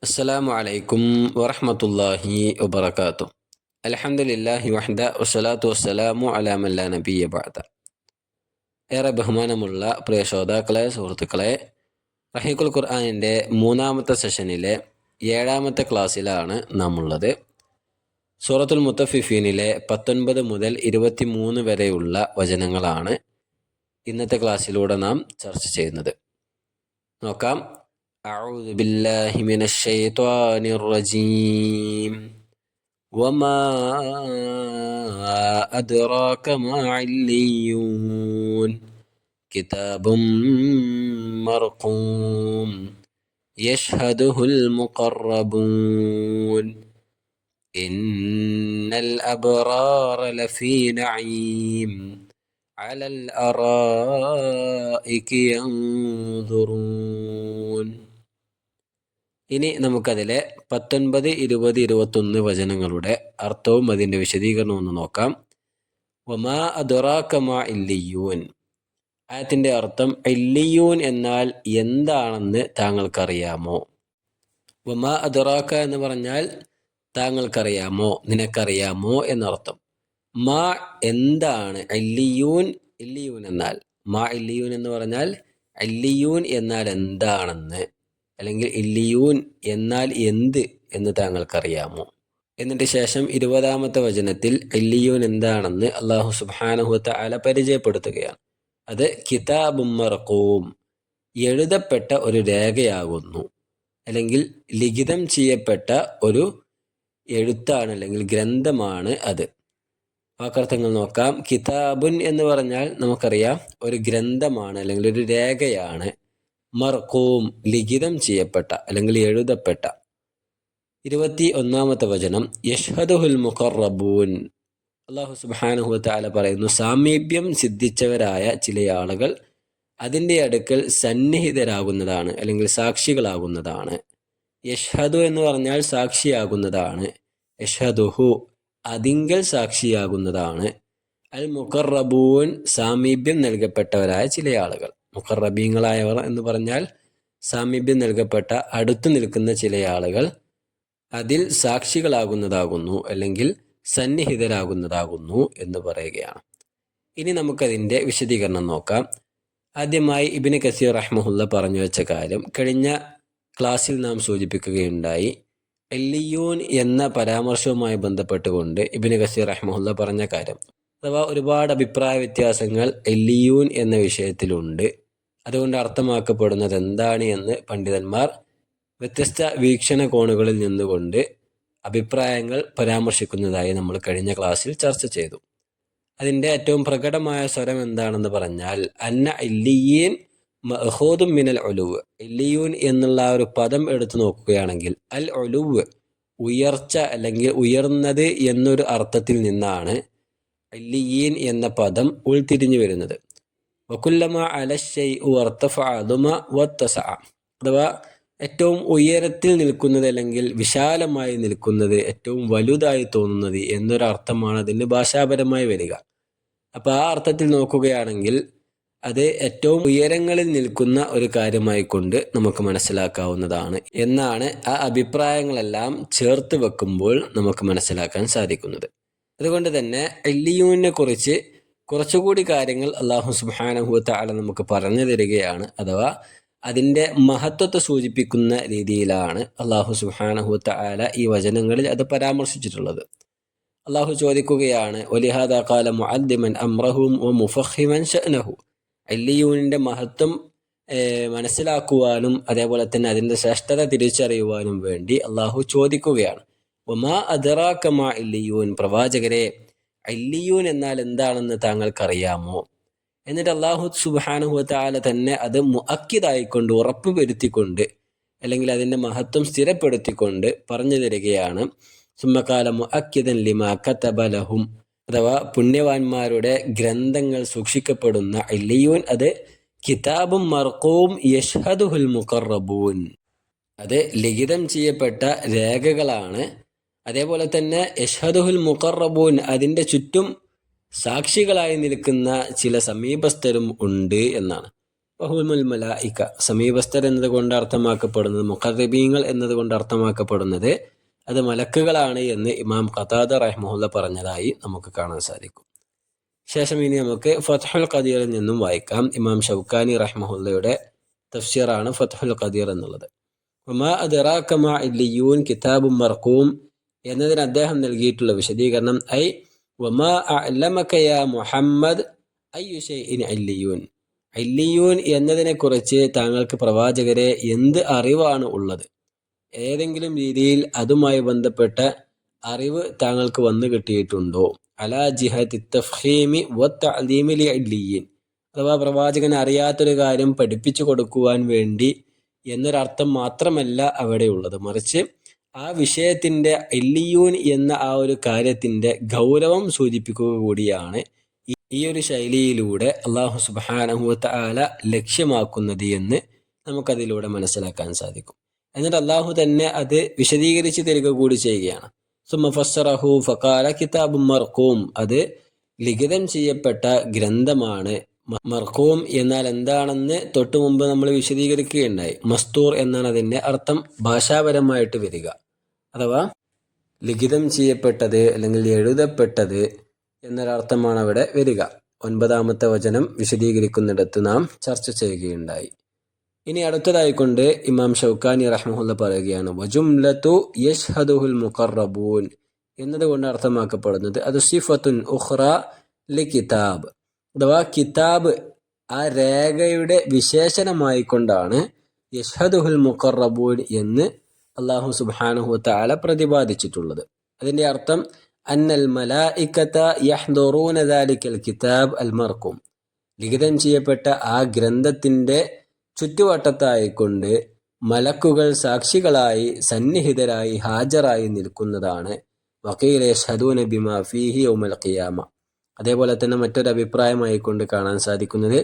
അസ്സലാമു അലൈക്കും വറഹ്മത്തുള്ളാഹി വബറകാതുഹു. അൽഹംദുലില്ലാഹി വഹ്ദ വസ്സലാത്തു വസ്സലാമു അലാ മൻ ലാ നബിയ്യ ബഅദ. ഏറെ ബഹുമാനമുള്ള പ്രിയ ശ്രോതാക്കളെ, സുഹൃത്തുക്കളെ, റഹീഖുൽ ഖുർആനിൻ്റെ മൂന്നാമത്തെ സെഷനിലെ 7ാമത്തെ ക്ലാസ്സിലാണ് നാം ഉള്ളത്. സൂറത്തുൽ മുത്തഫിഫീനിലെ 19 മുതൽ 23 വരെയുള്ള വചനങ്ങളാണ് ഇന്നത്തെ ക്ലാസ്സിലൂടെ നാം ചർച്ച ചെയ്യുന്നത്. നോക്കാം. അഊദു ബില്ലാഹി മിനശ് ശൈത്വാനിർ റജീം. വമാ അദ്റാക മാ ഇല്ലിയൂൻ കിതാബും മർഖൂം യശ്ഹദുഹുൽ മുഖറബൂൻ ഇന്നൽ അബ്റാറ ലഫീ നഈം അലൽ അറായികി യൻദുറൂൻ. ഇനി നമുക്കതിലെ 19, 20, 21 വചനങ്ങളുടെ അർത്ഥവും അതിൻ്റെ വിശദീകരണവും ഒന്ന് നോക്കാം. വമാ അദ്റാക മാ ഇല്ലിയൂൻ. ആയത്തിൻ്റെ അർത്ഥം ഇല്ലിയൂൻ എന്നാൽ എന്താണെന്ന് താങ്കൾക്കറിയാമോ? വമാ അദ്റാക എന്ന് പറഞ്ഞാൽ താങ്കൾക്കറിയാമോ, നിനക്കറിയാമോ എന്നർത്ഥം. മാ എന്താണ്, ഇല്ലിയൂൻ, ഇല്ലിയൂൻ എന്നാൽ മാ ഇല്ലിയൂൻ എന്ന് പറഞ്ഞാൽ ഇല്ലിയൂൻ എന്നാൽ എന്താണെന്ന്, അല്ലെങ്കിൽ ഇല്ലിയൂൻ എന്നാൽ എന്ത് എന്ന് താങ്കൾക്കറിയാമോ? എന്നിട്ട് ശേഷം 20ാമത്തെ വചനത്തിൽ ഇല്ലിയൂൻ എന്താണെന്ന് അല്ലാഹു സുബ്ഹാനഹു വതആല പരിചയപ്പെടുത്തുകയാണ്. അത് കിതാബും മർഖൂം, എഴുതപ്പെട്ട ഒരു രേഖയാകുന്നു, അല്ലെങ്കിൽ ലിഖിതം ചെയ്യപ്പെട്ട ഒരു എഴുത്താണ്, അല്ലെങ്കിൽ ഗ്രന്ഥമാണ് അത്. വാക്കർത്ഥങ്ങൾ നോക്കാം. കിതാബുൻ എന്ന് പറഞ്ഞാൽ നമുക്കറിയാം ഒരു ഗ്രന്ഥമാണ്, അല്ലെങ്കിൽ ഒരു രേഖയാണ്. മർഖൂം, ലിഖിതം ചെയ്യപ്പെട്ട അല്ലെങ്കിൽ എഴുതപ്പെട്ട. 21ാമത്തെ വചനം യശ്ഹദുഹുൽ മുഖറബൂൻ. അല്ലാഹു സുബ്ഹാനഹു വതആല പറയുന്നു, സാമീപ്യം സിദ്ധിച്ചവരായ ചില ആളുകൾ അതിൻ്റെ അടുക്കൽ സന്നിഹിതരാകുന്നതാണ്, അല്ലെങ്കിൽ സാക്ഷികളാകുന്നതാണ്. യശ്ഹദു എന്ന് പറഞ്ഞാൽ സാക്ഷിയാകുന്നതാണ്. യശ്ഹദുഹു അതിങ്കൽ സാക്ഷിയാകുന്നതാണ്. അൽ മുഖറബൂൻ സാമീപ്യം നൽകപ്പെട്ടവരായ ചില ആളുകൾ. മുഖറബീങ്ങളായവർ എന്ന് പറഞ്ഞാൽ സാമീപ്യം നൽകപ്പെട്ട, അടുത്തു നിൽക്കുന്ന ചില ആളുകൾ അതിൽ സാക്ഷികളാകുന്നതാകുന്നു, അല്ലെങ്കിൽ സന്നിഹിതരാകുന്നതാകുന്നു എന്ന് പറയുകയാണ്. ഇനി നമുക്കതിൻ്റെ വിശദീകരണം നോക്കാം. ആദ്യമായി ഇബ്നു കസീർ റഹ്മഹുല്ല പറഞ്ഞു വെച്ച കാര്യം കഴിഞ്ഞ ക്ലാസ്സിൽ നാം സൂചിപ്പിക്കുകയുണ്ടായി. ഇല്ലിയൂൻ എന്ന പരാമർശവുമായി ബന്ധപ്പെട്ടുകൊണ്ട് ഇബ്നു കസീർ റഹ്മഹുല്ല പറഞ്ഞ കാര്യം, അഥവാ ഒരുപാട് അഭിപ്രായ വ്യത്യാസങ്ങൾ ഇല്ലിയൂൻ എന്ന വിഷയത്തിലുണ്ട്. അതുകൊണ്ട് അർത്ഥമാക്കപ്പെടുന്നത് എന്താണ് എന്ന് പണ്ഡിതന്മാർ വ്യത്യസ്ത വീക്ഷണകോണുകളിൽ നിന്നുകൊണ്ട് അഭിപ്രായങ്ങൾ പരാമർശിക്കുന്നതായി നമ്മൾ കഴിഞ്ഞ ക്ലാസ്സിൽ ചർച്ച ചെയ്തു. അതിൻ്റെ ഏറ്റവും പ്രകടമായ സ്വരം എന്താണെന്ന് പറഞ്ഞാൽ അന്ന ഇല്ലിയീൻ മഅഖൂദും മിനൽ ഉലുവ്. ഇല്ലിയൂൻ എന്നുള്ള ഒരു പദം എടുത്തു നോക്കുകയാണെങ്കിൽ അൽ ഉലുവ്, ഉയർച്ച അല്ലെങ്കിൽ ഉയർന്നത് എന്നൊരു അർത്ഥത്തിൽ നിന്നാണ് ഇല്ലിയീൻ എന്ന പദം ഉൾത്തിരിഞ്ഞു വരുന്നത്. വകുല്ലമ അലശ്ശൈഉ വർതഫഅ അദുമ വത്തസഅ, അഥവാ ഏറ്റവും ഉയരത്തിൽ നിൽക്കുന്നത്, അല്ലെങ്കിൽ വിശാലമായി നിൽക്കുന്നത്, ഏറ്റവും വലുതായി തോന്നുന്നത് എന്നൊരർത്ഥമാണ് അതിന് ഭാഷാപരമായി വരിക. അപ്പോൾ ആ അർത്ഥത്തിൽ നോക്കുകയാണെങ്കിൽ അത് ഏറ്റവും ഉയരങ്ങളിൽ നിൽക്കുന്ന ഒരു കാര്യമായി കൊണ്ട് നമുക്ക് മനസ്സിലാക്കാവുന്നതാണ് എന്നാണ് ആ അഭിപ്രായങ്ങളെല്ലാം ചേർത്ത് വെക്കുമ്പോൾ നമുക്ക് മനസ്സിലാക്കാൻ സാധിക്കുന്നത്. അതുകൊണ്ട് തന്നെ ഇല്ലിയൂനെ കുറിച്ച് കുറച്ചുകൂടി കാര്യങ്ങൾ അല്ലാഹു സുബ്ഹാനഹു വതആല നമുക്ക് പറഞ്ഞു തരികയാണ്. അഥവാ അതിൻ്റെ മഹത്വത്തെ സൂചിപ്പിക്കുന്ന രീതിയിലാണ് അല്ലാഹു സുബ്ഹാനഹു വതആല ഈ വചനങ്ങളിൽ അത് പരാമർശിച്ചിട്ടുള്ളത്. അല്ലാഹു ചോദിക്കുകയാണ്, വലിഹാദാ ഖാല മുഅദ്ദിമൻ അംറഹും വമുഫഖിമൻ ശഅനഹു. ഇല്ലിയൂനിൻ്റെ മഹത്വം മനസ്സിലാക്കുവാനും അതേപോലെ തന്നെ അതിൻ്റെ ശ്രേഷ്ഠത തിരിച്ചറിയുവാനും വേണ്ടി അല്ലാഹു ചോദിക്കുകയാണ്, വമാ അദ്റാക മാ ഇല്ലിയൂൻ, പ്രവാചകരെ ഇല്ലിയൂൻ എന്നാൽ എന്താണെന്ന് താങ്കൾക്കറിയാമോ? എന്നിട്ട് അല്ലാഹു സുബ്ഹാനഹു വതആല തന്നെ അത് മുഅക്കിദായിക്കൊണ്ട്, ഉറപ്പ് വരുത്തിക്കൊണ്ട്, അല്ലെങ്കിൽ അതിൻ്റെ മഹത്വം സ്ഥിരപ്പെടുത്തിക്കൊണ്ട് പറഞ്ഞു തരികയാണ്. സുമ്മഖാല മുഅക്കിദൻ ലിമാ കതബ ലഹും, അഥവാ പുണ്യവാന്മാരുടെ ഗ്രന്ഥങ്ങൾ സൂക്ഷിക്കപ്പെടുന്ന ഇല്ലിയൂൻ അത് കിതാബും മർഖൂം യശ്ഹദുഹുൽ മുഖറബൂൻ, അത് ലിഖിതം ചെയ്യപ്പെട്ട രേഖകളാണ്. അതേപോലെ തന്നെ യശ്ഹദുഹുൽ മുഖറബൂൻ, അതിൻ്റെ ചുറ്റും സാക്ഷികളായി നിൽക്കുന്ന ചില സമീപസ്ഥരും ഉണ്ട് എന്നാണ്. വഹുമുൽ മലായിക, സമീപസ്ഥർ എന്നതുകൊണ്ട് അർത്ഥമാക്കപ്പെടുന്നത്, മുഖറബീങ്ങൾ എന്നതുകൊണ്ട് അർത്ഥമാക്കപ്പെടുന്നത് അത് മലക്കുകളാണ് എന്ന് ഇമാം ഖതാദ റഹിമഹുല്ല പറഞ്ഞതായി നമുക്ക് കാണാൻ സാധിക്കും. ശേഷം ഇനി നമുക്ക് ഫത്ഹുൽ ഖദീറിൽ നിന്നും വായിക്കാം. ഇമാം ഷൗക്കാനി റഹിമഹുല്ലയുടെ തഫ്സീറാണ് ഫത്ഹുൽ ഖദീർ എന്നുള്ളത്. വമാ അദ്റാക മാ ഇല്ലിയൂൻ കിതാബും മർഖൂം എന്നതിന് അദ്ദേഹം നൽകിയിട്ടുള്ള വിശദീകരണം ഐ വമാ അഅലമക യാ മുഹമ്മദ് അയ്യു ശൈഇൻ ഇല്ലിയൂൻ, ഇല്ലിയൂൻ എന്നതിനെക്കുറിച്ച് താങ്കൾക്ക് പ്രവാചകരെ എന്ത് അറിവാണ് ഉള്ളത്, ഏതെങ്കിലും രീതിയിൽ അതുമായി ബന്ധപ്പെട്ട അറിവ് താങ്കൾക്ക് വന്നു കിട്ടിയിട്ടുണ്ടോ? അലാ ജിഹത്തി തഫ്ഹീമി വത്തഅലീമി ലിഇല്ലിയീൻ, അഥവാ പ്രവാചകൻ അറിയാത്തൊരു കാര്യം പഠിപ്പിച്ചു കൊടുക്കുവാൻ വേണ്ടി എന്നൊരർത്ഥം മാത്രമല്ല അവിടെയുള്ളത്, മറിച്ച് ആ വിഷയത്തിന്റെ ഇല്ലിയൂൻ എന്ന ആ ഒരു കാര്യത്തിന്റെ ഗൗരവം സൂചിപ്പിക്കുക കൂടിയാണ് ഈ ഒരു ശൈലിയിലൂടെ അല്ലാഹു സുബ്ഹാനഹു വ തആല ലക്ഷ്യമാക്കുന്നത് എന്ന് നമുക്കതിലൂടെ മനസ്സിലാക്കാൻ സാധിക്കും. എന്നിട്ട് അല്ലാഹു തന്നെ അത് വിശദീകരിച്ച് തരിക കൂടി ചെയ്യുകയാണ്. സുമ്മ ഫസ്സറഹു ഫഖാല കിതാബും മർഖൂം, അത് ലിഖിതം ചെയ്യപ്പെട്ട ഗ്രന്ഥമാണ്. മർഖൂം എന്നാൽ എന്താണെന്ന് തൊട്ടു മുമ്പ് നമ്മൾ വിശദീകരിക്കുകയുണ്ടായി. മസ്തൂർ എന്നാണ് അതിൻ്റെ അർത്ഥം ഭാഷാപരമായിട്ട് വരിക, അഥവാ ലിഖിതം ചെയ്യപ്പെട്ടത് അല്ലെങ്കിൽ എഴുതപ്പെട്ടത് എന്നൊരർത്ഥമാണ് അവിടെ വരിക. 9-ാമത്തെ വചനം വിശദീകരിക്കുന്നിടത്ത് നാം ചർച്ച ചെയ്യുകയുണ്ടായി. ഇനി അടുത്തതായിക്കൊണ്ട് ഇമാം ഷൗക്കാനി റഹ്മഹുല്ല പറയുകയാണ് വജുംലതു യശ്ഹദുഹുൽ മുഖറബൂൻ എന്നതുകൊണ്ട് അർത്ഥമാക്കപ്പെടുന്നത് അത് സിഫത്തുൻ ഉഖ്റ ലി കിതാബ്, അഥവാ കിതാബ് ആ രേഖയുടെ വിശേഷണമായിക്കൊണ്ടാണ് യശ്ഹദുഹുൽ മുഖറബൂൻ എന്ന് അല്ലാഹു സുബ്ഹാനഹു വ തആല പ്രതിപാദിച്ചിട്ടുള്ളത്. അതിൻ്റെ അർത്ഥം അന്നൽ മലായികത യഹ്ദുറൂന ദാലിക്കൽ കിതാബ് അൽ മർഖൂം, ലിഖിതം ചെയ്യപ്പെട്ട ആ ഗ്രന്ഥത്തിന്റെ ചുറ്റുവട്ടത്തായിക്കൊണ്ട് മലക്കുകൾ സാക്ഷികളായി സന്നിഹിതരായി ഹാജരായി നിൽക്കുന്നതാണ്. വഖീല യശ്ഹദൂന ബിമാ ഫീഹി യൗമൽ ഖിയാമ, അതേപോലെ തന്നെ മറ്റൊരു അഭിപ്രായമായിക്കൊണ്ട് കാണാൻ സാധിക്കുന്നത്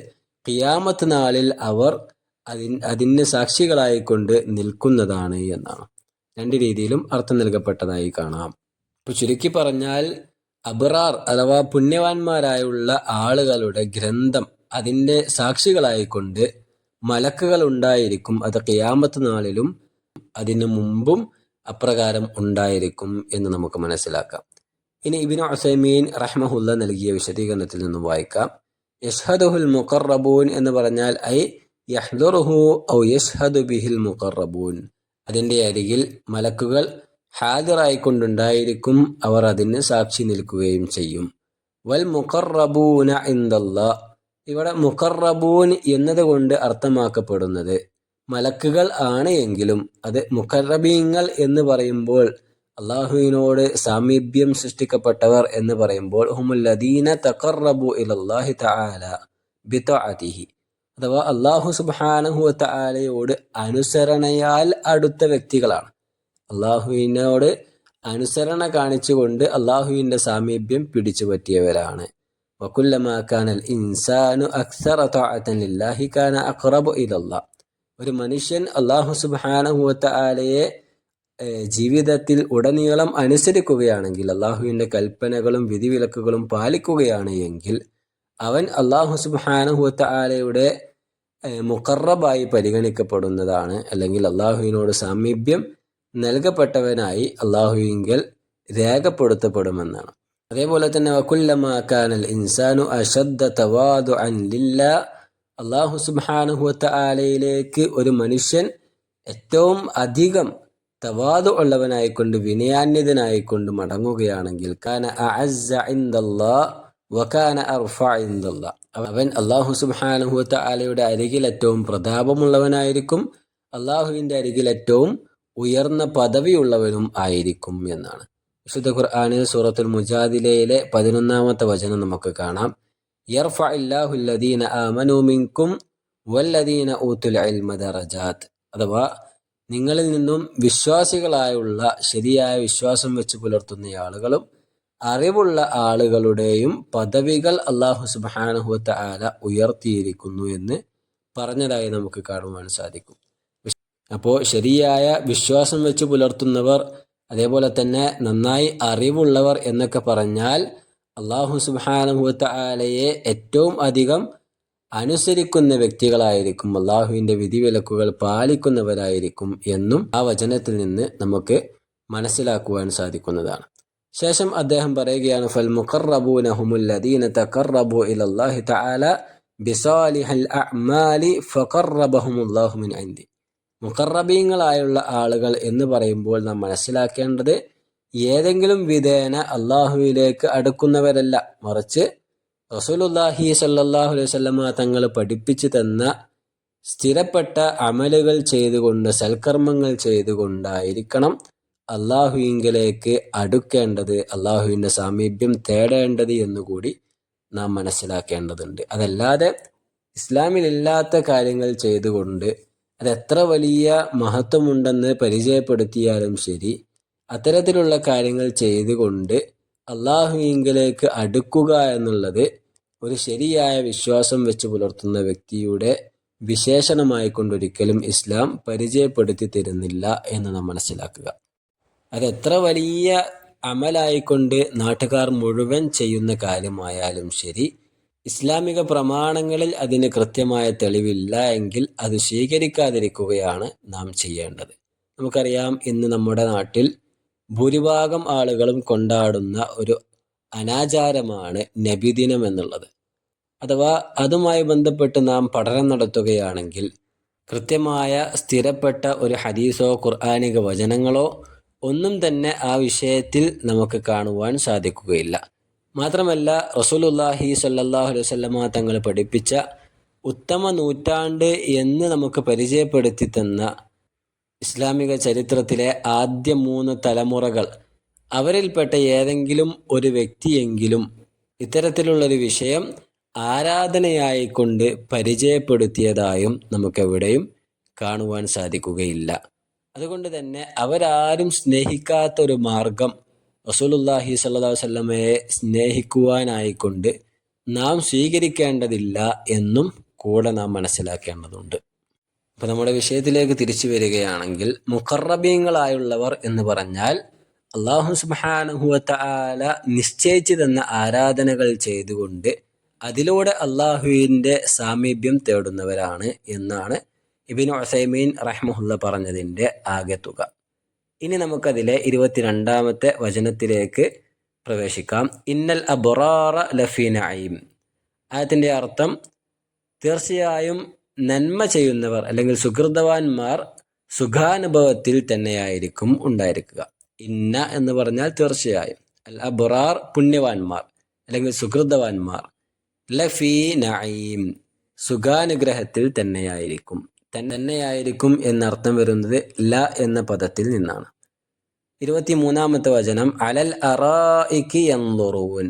ഖിയാമത്ത് നാളിൽ അവർ അതിന് സാക്ഷികളായിക്കൊണ്ട് നിൽക്കുന്നതാണ് എന്നാണ്. രണ്ട് രീതിയിലും അർത്ഥം നൽകപ്പെട്ടതായി കാണാം. ഇപ്പൊ ചുരുക്കി പറഞ്ഞാൽ അബ്റാർ അഥവാ പുണ്യവാന്മാരായുള്ള ആളുകളുടെ ഗ്രന്ഥം അതിൻ്റെ സാക്ഷികളായിക്കൊണ്ട് മലക്കുകൾ ഉണ്ടായിരിക്കും. അത് ഖിയാമത്ത് നാളിലും അതിനു മുമ്പും അപ്രകാരം ഉണ്ടായിരിക്കും എന്ന് നമുക്ക് മനസ്സിലാക്കാം. ഇനി ഇബ്നു ഉസൈമീൻ റഹ്മഹുല്ല നൽകിയ വിശദീകരണത്തിൽ നിന്നും വായിക്കാം. യശ്ഹദുഹുൽ മുഖറബൂൻ എന്ന് പറഞ്ഞാൽ ഐ യഹ്ദുറുഹു ഔ യശ്ഹദു ബിഹിൽ മുഖറബൂൻ, അതിൻ്റെ അരികിൽ മലക്കുകൾ ഹാദിറായിക്കൊണ്ടുണ്ടായിരിക്കും, അവർ അതിന് സാക്ഷി നിൽക്കുകയും ചെയ്യും. വൽ മുഖറബൂന ഇൻദല്ലാഹ്, ഇവിടെ മുഖറബൂൻ എന്നതുകൊണ്ട് അർത്ഥമാക്കപ്പെടുന്നത് മലക്കുകൾ ആണ് എങ്കിലും അത് മുഖറബീങ്ങൾ എന്ന് പറയുമ്പോൾ അള്ളാഹുവിനോട് സാമീപ്യം സൃഷ്ടിക്കപ്പെട്ടവർ എന്ന് പറയുമ്പോൾ ഹുമുല്ലദീന തഖറബു ഇലല്ലാഹി തആല ബിതഅതിഹി, അഥവാ അല്ലാഹു സുബ്ഹാനഹു വ തആലയോട് അനുസരണയാൽ അടുത്ത വ്യക്തികളാണ്. അള്ളാഹുവിനോട് അനുസരണ കാണിച്ചുകൊണ്ട് അള്ളാഹുവിൻ്റെ സാമീപ്യം പിടിച്ചു പറ്റിയവരാണ്. വകുല്ലമാ കാനൽ ഇൻസാനു അക്സറ തഅതൻ ലില്ലാഹി കാന അഖറബു ഇലല്ലാഹ്, ഒരു മനുഷ്യൻ അല്ലാഹു സുബ്ഹാനഹു വ തആലയെ ജീവിതത്തിൽ ഉടനീളം അനുസരിക്കുകയാണെങ്കിൽ, അള്ളാഹുവിൻ്റെ കൽപ്പനകളും വിധിവിലക്കുകളും പാലിക്കുകയാണ് എങ്കിൽ അവൻ അല്ലാഹു സുബ്ഹാനഹു വ തആലയുടെ മുഖറബായി പരിഗണിക്കപ്പെടുന്നതാണ്, അല്ലെങ്കിൽ അള്ളാഹുവിനോട് സാമീപ്യം നൽകപ്പെട്ടവനായി അള്ളാഹുവിങ്കൽ രേഖപ്പെടുത്തപ്പെടുമെന്നാണ്. അതേപോലെ തന്നെ വകുല്ലമാ കാനൽ ഇൻസാനു അശദ്ദ തവാദുഅൻ ലില്ലാഹ്, അല്ലാഹു സുബ്ഹാനഹു വ തആലയിലേക്ക് ഒരു മനുഷ്യൻ ഏറ്റവും അധികം തവാദു ഉള്ളവനായിക്കൊണ്ട് വിനയാന്യതനായിക്കൊണ്ട് മടങ്ങുകയാണെങ്കിൽ കാന അഅസ്സ ഇൻദല്ലാഹ് വകാന അർഫഅ ഇൻദല്ലാഹ്, അവൻ അല്ലാഹു സുബ്ഹാനഹു വ തആലയുടെ അരികിൽ ഏറ്റവും പ്രതാപമുള്ളവനായിരിക്കും, അല്ലാഹുവിൻ്റെ അരികിൽ ഏറ്റവും ഉയർന്ന പദവിയുള്ളവനും ആയിരിക്കും എന്നാണ്. വിശുദ്ധ ഖുർആനിൽ സൂറത്തുൽ മുജാദിലയിലെ 11-ാമത്തെ വചനം നമുക്ക് കാണാം. യർഫഇല്ലാഹു അല്ലദീന ആമനൂ മിൻകും വല്ലദീന ഊതുൽ ഇൽമ ദറജാത്ത്, അഥവാ നിങ്ങളിൽ നിന്നും വിശ്വാസികളായുള്ള ശരിയായ വിശ്വാസം വെച്ച് പുലർത്തുന്ന ആളുകളും അറിവുള്ള ആളുകളുടെയും പദവികൾ അല്ലാഹു സുബ്ഹാനഹു വ തആല ഉയർത്തിയിരിക്കുന്നു എന്ന് പറഞ്ഞതായി നമുക്ക് കാണുവാൻ സാധിക്കും. അപ്പോൾ ശരിയായ വിശ്വാസം വെച്ച് പുലർത്തുന്നവർ, അതേപോലെ തന്നെ നന്നായി അറിവുള്ളവർ എന്നൊക്കെ പറഞ്ഞാൽ അല്ലാഹു സുബ്ഹാനഹു വ തആലയെ ഏറ്റവും അധികം അനുസരിക്കുന്ന വ്യക്തികളായിരിക്കും, അള്ളാഹുവിൻ്റെ വിധിവിലക്കുകൾ പാലിക്കുന്നവരായിരിക്കും എന്നും ആ വചനത്തിൽ നിന്ന് നമുക്ക് മനസ്സിലാക്കുവാൻ സാധിക്കുന്നതാണ്. ശേഷം അദ്ദേഹം പറയുകയാണ്, ഫൽ മുഖറബൂന ഹുമുല്ലദീന തഖറബു ഇലല്ലാഹി തആല ബിസാലിഹിൽ അഅ്മാലി ഫഖറബഹുമുല്ലാഹു മിൻ ഇൻദി. മുഖറബീങ്ങളായുള്ള ആളുകൾ എന്ന് പറയുമ്പോൾ നാം മനസ്സിലാക്കേണ്ടത് ഏതെങ്കിലും വിധേന അള്ളാഹുവിലേക്ക് അടുക്കുന്നവരല്ല, മറിച്ച് റസൂലുള്ളാഹി സ്വല്ലല്ലാഹു അലൈഹി വസല്ലമ തങ്ങൾ പഠിപ്പിച്ചു തന്ന സ്ഥിരപ്പെട്ട അമലുകൾ ചെയ്തുകൊണ്ട്, സൽക്കർമ്മങ്ങൾ ചെയ്തുകൊണ്ടായിരിക്കണം അള്ളാഹുവിങ്കലേക്ക് അടുക്കേണ്ടത്, അള്ളാഹുവിൻ്റെ സാമീപ്യം തേടേണ്ടത് എന്നുകൂടി നാം മനസ്സിലാക്കേണ്ടതുണ്ട്. അതല്ലാതെ ഇസ്ലാമിലില്ലാത്ത കാര്യങ്ങൾ ചെയ്തുകൊണ്ട് അതെത്ര വലിയ മഹത്വമുണ്ടെന്ന് പരിചയപ്പെടുത്തിയാലും ശരി, അത്തരത്തിലുള്ള കാര്യങ്ങൾ ചെയ്തുകൊണ്ട് അള്ളാഹുവിങ്കലേക്ക് അടുക്കുക എന്നുള്ളത് ഒരു ശരിയായ വിശ്വാസം വെച്ച് പുലർത്തുന്ന വ്യക്തിയുടെ വിശേഷണമായിക്കൊണ്ടൊരിക്കലും ഇസ്ലാം പരിചയപ്പെടുത്തി തരുന്നില്ല എന്ന് നാം മനസ്സിലാക്കുക. അതെത്ര വലിയ അമലായിക്കൊണ്ട് നാട്ടുകാർ മുഴുവൻ ചെയ്യുന്ന കാര്യമായാലും ശരി, ഇസ്ലാമിക പ്രമാണങ്ങളിൽ അതിന് കൃത്യമായ തെളിവില്ല എങ്കിൽ അത് സ്വീകരിക്കാതിരിക്കുകയാണ് നാം ചെയ്യേണ്ടത്. നമുക്കറിയാം, ഇന്ന് നമ്മുടെ നാട്ടിൽ ഭൂരിഭാഗം ആളുകളും കൊണ്ടാടുന്ന ഒരു അനാചാരമാണ് നബിദിനം എന്നുള്ളത്. അഥവാ അതുമായി ബന്ധപ്പെട്ട് നാം പഠനം നടത്തുകയാണെങ്കിൽ കൃത്യമായ സ്ഥിരപ്പെട്ട ഒരു ഹദീസോ ഖുർആനിക വചനങ്ങളോ ഒന്നും തന്നെ ആ വിഷയത്തിൽ നമുക്ക് കാണുവാൻ സാധിക്കുകയില്ല. മാത്രമല്ല, റസൂലുള്ളാഹി സ്വല്ലല്ലാഹു അലൈഹി വസല്ലമ തങ്ങൾ പഠിപ്പിച്ച ഉത്തമ നൂറ്റാണ്ട് എന്ന് നമുക്ക് പരിചയപ്പെടുത്തി തന്ന ഇസ്ലാമിക ചരിത്രത്തിലെ ആദ്യ 3 തലമുറകൾ, അവരിൽപ്പെട്ട ഏതെങ്കിലും ഒരു വ്യക്തിയെങ്കിലും ഇത്തരത്തിലുള്ളൊരു വിഷയം ആരാധനയായിക്കൊണ്ട് പരിചയപ്പെടുത്തിയതായും നമുക്കെവിടെയും കാണുവാൻ സാധിക്കുകയില്ല. അതുകൊണ്ട് തന്നെ അവരാരും സ്നേഹിക്കാത്തൊരു മാർഗം റസൂലുള്ളാഹി സ്വല്ലല്ലാഹു അലൈഹി വസല്ലമയെ സ്നേഹിക്കുവാനായിക്കൊണ്ട് നാം സ്വീകരിക്കേണ്ടതില്ല എന്നും കൂടെ നാം മനസ്സിലാക്കേണ്ടതുണ്ട്. അപ്പോൾ നമ്മുടെ വിഷയത്തിലേക്ക് തിരിച്ചു വരികയാണെങ്കിൽ, മുഖറബീങ്ങളായുള്ളവർ എന്ന് പറഞ്ഞാൽ അല്ലാഹു സുബ്ഹാനഹു വ തആല നിശ്ചയിച്ചു തന്ന ആരാധനകൾ ചെയ്തുകൊണ്ട് അതിലൂടെ അള്ളാഹുവിൻ്റെ സാമീപ്യം തേടുന്നവരാണ് എന്നാണ് ഇബ്നു ഉസൈമീൻ റഹ്മഹുല്ല പറഞ്ഞതിൻ്റെ ആകെ തുക. ഇനി നമുക്കതിലെ 22-ാമത്തെ വചനത്തിലേക്ക് പ്രവേശിക്കാം. ഇന്നൽ അബ്റാറ ലഫീ നഈം. ആയത്തിൻ്റെ അർത്ഥം, തീർച്ചയായും നന്മ ചെയ്യുന്നവർ അല്ലെങ്കിൽ സുഹൃതവാന്മാർ സുഖാനുഭവത്തിൽ തന്നെയായിരിക്കും ഉണ്ടായിരിക്കുക. ഇന്ന എന്ന് പറഞ്ഞാൽ തീർച്ചയായും, അൽ അബ്റാർ പുണ്യവാന്മാർ അല്ലെങ്കിൽ സുഹൃതവാന്മാർ, ലഫീ നഈം സുഖാനുഗ്രഹത്തിൽ തന്നെയായിരിക്കും. എന്നർത്ഥം വരുന്നത് ല എന്ന പദത്തിൽ നിന്നാണ്. 23-ാമത്തെ വചനം, അലൽ അറായികി യൻദുറൂൻ,